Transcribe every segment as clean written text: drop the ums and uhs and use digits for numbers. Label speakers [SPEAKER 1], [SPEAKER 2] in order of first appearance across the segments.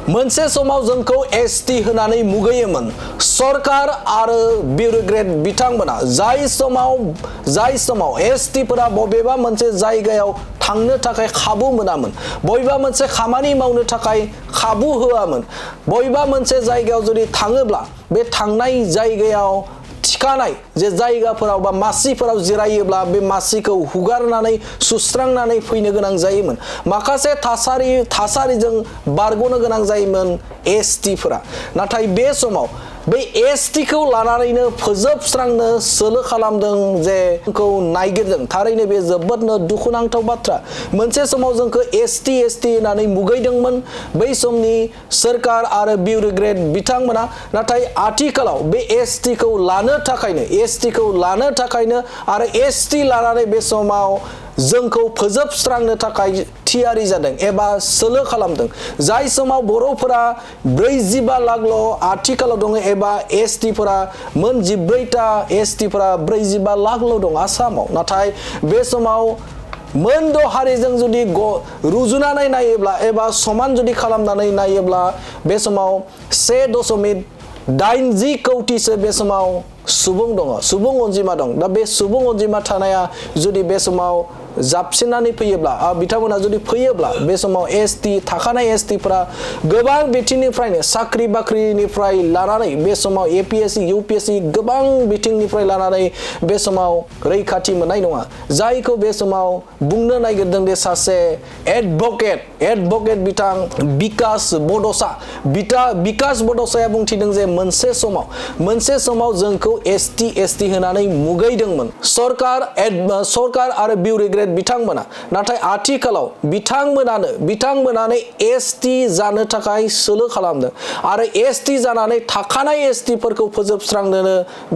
[SPEAKER 1] मोनसे समाव जोंखौ एसटी होनानै मुगैयोमोन सरकार आरो बिउरोक्रेट बिथांमोना जाय समाव एसटीफोरा बबेबा मोनसे जायगायाव थांनो थाखाय खाबु मोनामोन बबेबा मोनसे खामानि मावनो थाखाय खाबु होआमोन बबेबा मोनसे जायगायाव जुदि थाङोब्ला बे थांनाय जायगायाव थिखानाय जे जायगाफोराव बा मासिफोराव जिरायोब्ला बे मासिखौ हुगारनानै सुस्रांनानै फैनो गोनां जायोमोन माखासे थासारिजों बारग'नो गोनां जायोमोन एसटीफोरा नाथाय बे समाव बै एसटीखौ लानानैनो फोजोबस्रांनो सोलो खालामदों जे जोंखौ नायगिरदों थारैनो बे जोबोदनो दुखुनांथाव बाथ्रा मोनसे समाव जोंखौ एसटी होननानै मुगैदोंमोन बै समनि सरकार आरो बिउरोक्रेट बिथांमोना नाथाय आथिखालाव बे एसटीखौ लानो थाखायनो आरो एसटी लानानै बे समाव जोंखौ फोजोबस्रांनो थाखाय थियारि जादों एबा सोलो खालामदों जाय समाव बर'फोरा 45 लाखल' आथिखालाव दङ एबा एसटीफोरा मोन 14टा एसटीफोरा 45 लाखल' दं आसामाव नाथाय बे समाव मोन द' हारिजों जुदि रुजुनानै नायोब्ला एबा समान जुदि खालामनानै नायोब्ला बे समाव 1.80 कौटिसो बे समाव सुबुं दङ सुबुं अनजिमा दं दा बे सुबुं अनजिमा थानाया जुदि बे समाव जाबसिननानै फैयोब्ला बिथांमोना जुदि फैयोब्ला बे समाव थाखानाय एसटीफोरा गोबां बिथिंनिफ्रायनो साख्रि बाख्रिनिफ्राय लानानै बे समाव एपीएससी यूपीएससी गोबां बिथिंनिफ्राय लानानै बे समाव रैखाथि मोननाय नङा जायखौ बे समाव बुंनो नागिरदों दे सासे एडभोकेट बिथां बिकास बड'साया बुंथिदों जे मोनसे समाव जोंखौ एसटी होनानै मुगैदोंमोन सरकार आरो बिउरोक्रेट बिथांमोना नाथाय आथिखालाव बिथांमोनानो एसटी जानो थाखाय सोलो खालामदों आरो एसटी जानानै थाखानाय एसटीफोरखौ फोजोबस्रांनो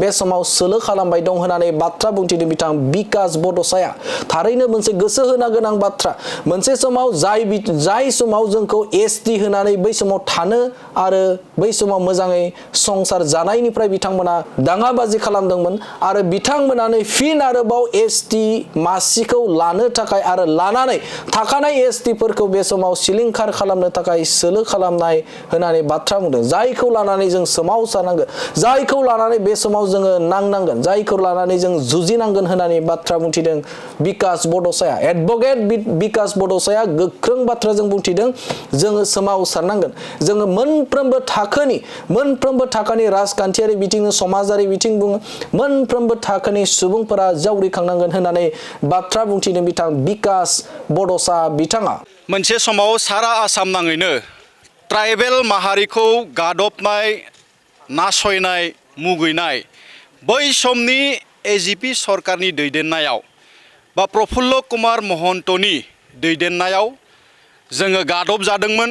[SPEAKER 1] बे समाव सोलो खालामबाय दं होननानै बाथ्रा बुंथिदों बिथां बिकास बड'साया थारैनो मोनसे गोसो होनो गोनां बाथ्रा मोनसे समाव जाय समाव जोंखौ एसटी होनानै बै समाव थानो आरो बै समाव मोजाङै संसार जानायनिफ्राय बिथांमोना दाङाबाजि खालामदोंमोन आरो बिथांमोनानो फिन आरोबाव एसटी मासिखौ लानो थाखाय आरो लानानै थाखानाय एसटीफोरखौ बे समाव सिलिंखार खालामनो थाखाय सोलो खालामनाय होननानै बाथ्रा बुंदों जायखौ लानानै जों सोमावसारनांगोन जायखौ लानानै बे समाव जोङो नांनांगोन जायखौ लानानै जों जुजिनांगोन होननानै बाथ्रा बुंथिदों बिकास बड'साया एडभोकेट बिकास बड'साया गोख्रों बाथ्राजों बुंथिदों जोङो सोमावसारनांगोन जोङो मोनफ्रोमबो थाखोनि राजखान्थियारि बिथिं समाजारि बिथिं बुङो मोनफ्रोमबो थाखोनि सुबुंफोरा जावरिखांनांगोन होननानै बाथ्रा बुंथिदों बिथां बिकास बड'सा बिथाङा
[SPEAKER 2] मोनसे समाव सारा आसाम नाङैनो ट्राइबेल माहारिखौ गादबनाय नासयनाय मुगैनाय बै समनि एजिपि सरकारनि दैदेननायाव बा प्रफुल्ल कुमार महन्तनि दैदेननायाव जोङो गादब जादोंमोन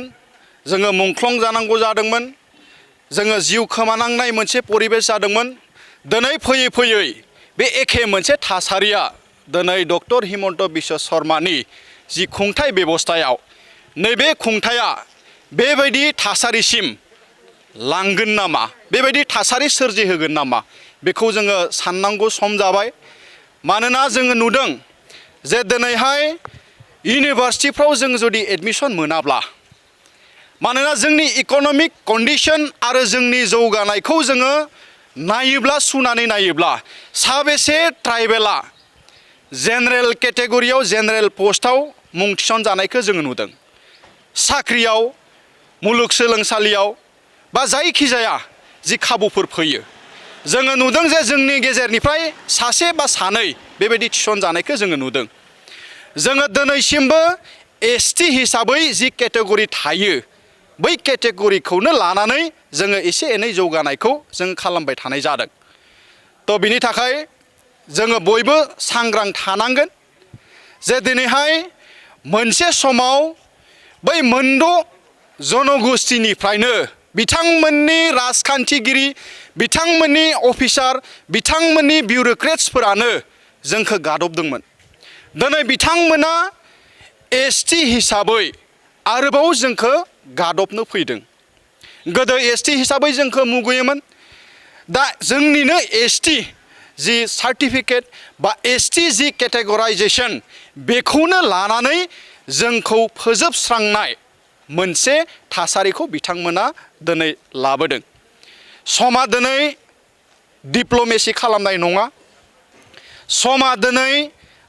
[SPEAKER 2] जोङो मुंख्लं जानांगौ जादोंमोन जोङो जिउ खोमानांनाय मोनसे परिबेस जादोंमोन दिनै फैयै बे एखे मोनसे थासारिया दिनै डक्टर हिमन्त बिश्व शर्मानि जि खुंथाय बेबस्थायाव नैबे खुंथाया बेबायदि थासारिसिम लांगोन नामा बेबायदि थासारि सोरजिहोगोन नामा बेखौ जोङो साननांगौ सम जाबाय मानोना जोङो नुदों जे दिनैहाय इउनिभारसिटिफ्राव जों जुदि एडमिसन मोनाब्ला मानोना जोंनि इक'नमिक कन्डिशन आरो जोंनि जौगानायखौ जोङो सुनानै नायोब्ला साबेसे ट्राइबेला जेनेरेल केटेगरियाव जेनेरेल पस्टआव मुं थिसनजानायखौ जोङो नुदों साख्रियाव मुलुगसोलोंसालियाव बा जायखिजाया जि खाबुफोर फैयो जोङो नुदों जे जोंनि गेजेरनिफ्राय सासे बा सानै बेबायदि थिसनजानायखौ जोङो नुदों जोङो दिनैसिमबो एसटी हिसाबै जि केटेगरि थायो बै केटेगरिखौनो लानानै जोङो एसे एनै जौगानायखौ जों खालामबाय थानाय जादों थ' बिनि थाखाय जोङो बयबो सांग्रां थानांगोन जे दिनैहाय मोनसे समाव बै मोनद' जनगोष्ठीनिफ्रायनो बिथांमोननि राजखान्थिगिरि बिथांमोननि अफिसार बिथांमोननि बिउरोक्रेट्सफोरानो जोंखौ गादबदोंमोन दिनै बिथांमोना एसटी हिसाबै आरोबाव जोंखौ गादबनो फैदों गोदो एसटी हिसाबै जोंखौ मुगैयोमोन दा जोंनिनो एसटी जि सार्टिफिकेट बा एसटी जि केटेगराइजेशन बेखौनो लानानै जोंखौ फोजोबस्रांनाय मोनसे थासारिखौ बिथांमोना दिनै लाबोदों। समा दिनै डिप्ल'मेसि खालामनाय नङा। समा दिनै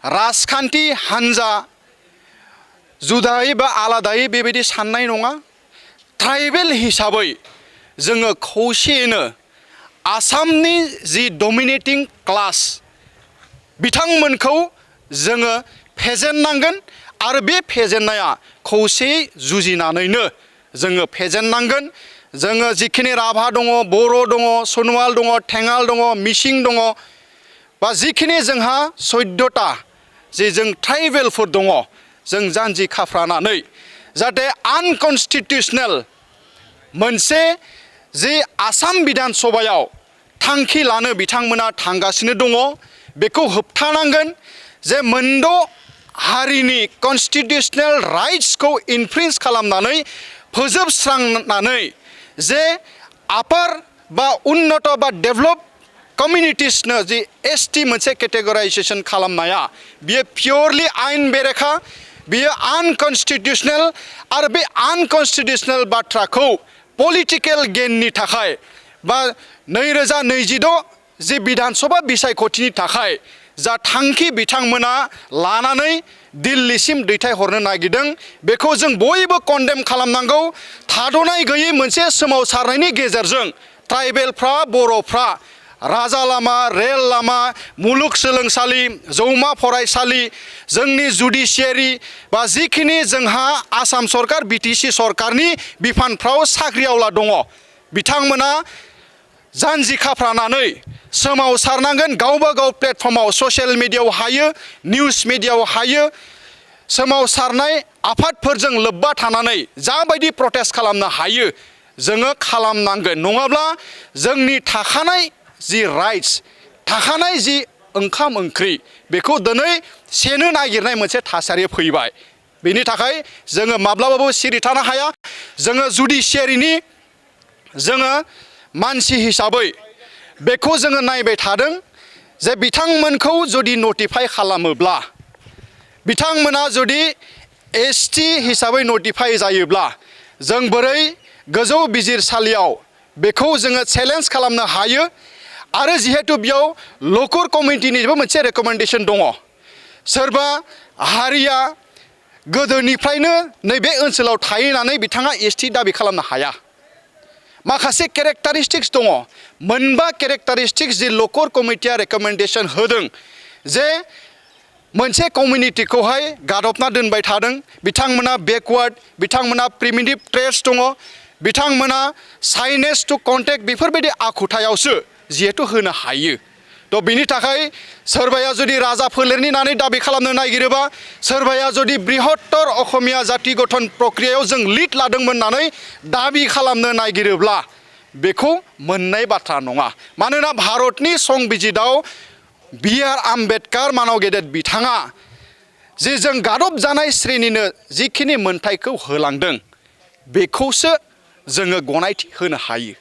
[SPEAKER 2] राजखान्थि हान्जा जुदायै बा आलादायै बेबायदि साननाय नङा। ट्राइबेल हिसाबै जोङो खौसेयैनो आसामनि जि डमिनेटिं क्लास बिथांमोनखौ जोङो फेजेननांगोन आरो बे फेजेननाया खौसेयै जुजिनानैनो जोङो फेजेननांगोन। जोङो जिखिनि राभा दङ, बर' दङ, सनवाल दङ, थेङाल दङ, मिसिं दङ बा जिखिनि जोंहा 14टा जे जों ट्राइबेलफोर दङ, जों जानजि खाफ्रानानै जाहाथे आनकनस्टिटिउसनेल मोनसे जि आसाम बिधान सभायाव थांखि लानो बिथांमोना थांगासिनो दङ, बेखौ होबथानांगोन। जे मोनद' हारिनि कनस्टिटिउसनेल राइट्सखौ इनफ्रिन्स खालामनानै फोजोबस्रांनानै जे आपार बा उन्नत बा डेभलप कमिउनिटिसनो जि एसटि मोनसे केटेगराइजेसन खालामनाया बियो पियरलि आयेन बेरेखा, बियो आनकनस्टिटिउसनेल आरो बे आनकनस्टिटिउसनेल बाथ्राखौ पलिटिकेल गेननि थाखाय बा 2026 जि बिधान सभा बिसायख'थिनि थाखाय जा थांखि बिथांमोना लानानै दिल्लीसिम दैथायहरनो नागिरदों बेखौ जों बयबो कन्डेम खालामनांगौ। थाद'नाय गैयै मोनसे सोमावसारनायनि गेजेरजों ट्राइबेलफ्रा, बर'फ्रा राजा लामा, रेल लामा, मुलुगसोलोंसालि, जौमा फरायसालि, जोंनि जुडिसियारि बा जिखिनि जोंहा आसाम सरकार बिटिसि सरकारनि बिफानफ्राव साख्रिआवला दङ, बिथांमोना जानजि खाफ्रानानै सोमावसारनांगोन। गावबा गाव प्लेटफर्माव ससियेल मिडियायाव हायो, निउस मिडियायाव हायो, सोमावसारनाय आफादफोरजों लोब्बा थानानै जाबायदि प्रटेस्ट खालामनो हायो जोङो खालामनांगोन। नङाब्ला जोंनि थाखानाय जि राइट्स, थाखानाय जि ओंखाम ओंख्रि बेखौ दिनै सेनो नागिरनाय मोनसे थासारि फैबाय। बेनि थाखाय जोङो माब्लाबाबो सिरि थानो हाया। जोङो जुडिसियारिनि जोङो मानसि हिसाबै बेखौ जोङो नायबाय थादों जे बिथांमोनखौ जुदि नटिफाइ खालामोब्ला, बिथांमोना जुदि एसटि हिसाबै नटिफाइ जायोब्ला जों बोरै गोजौ बिजिरसालियाव बेखौ जोङो चेलेन्ज खालामनो हायो। आरो जिहेतु बेयाव ल'कर कमिटिनिबो मोनसे रेकमेन्डेसन दङ। सोरबा हारिया गोदोनिफ्रायनो नैबे ओनसोलाव थाहैनानै बिथाङा एसटि दाबि खालामनो हाया। माखासे केरेक्टारिस्टिक्स दङ, मोनबा केरेक्टारिस्टिक्स जि ल'कर कमिटिया रेकमेन्डेसन होदों जे मोनसे कमिउनिटिखौहाय गादबना दोनबाय थादों, बिथांमोना बेकवार्ड, बिथांमोना प्रिमिटिभ ट्रेड्स दङ, बिथांमोना साइनेज टु कन्टेक्ट बेफोरबायदि आखुथायावसो जिहेतु होनो हायो। थ' बिनि थाखाय सोरबाया जुदि राजा फोलेरनि होननानै दाबि खालामनो नागिरोबा, सोरबाया जुदि बृहत्तर असमिया जाति गठन प्रक्रियायाव जों लिड लादोंमोन होननानै दाबि खालामनो नागिरोब्ला बेखौ मोननाय बाथ्रा नङा। मानोना भारतनि संबिजिताव बि.आर. आम्बेडकार मानव गेदेर बिथाङा जे जों गादब जानाय श्रेणिनो जिखिनि मोनथायखौ होलांदों बेखौसो जोङो गनायथि होनो हायो।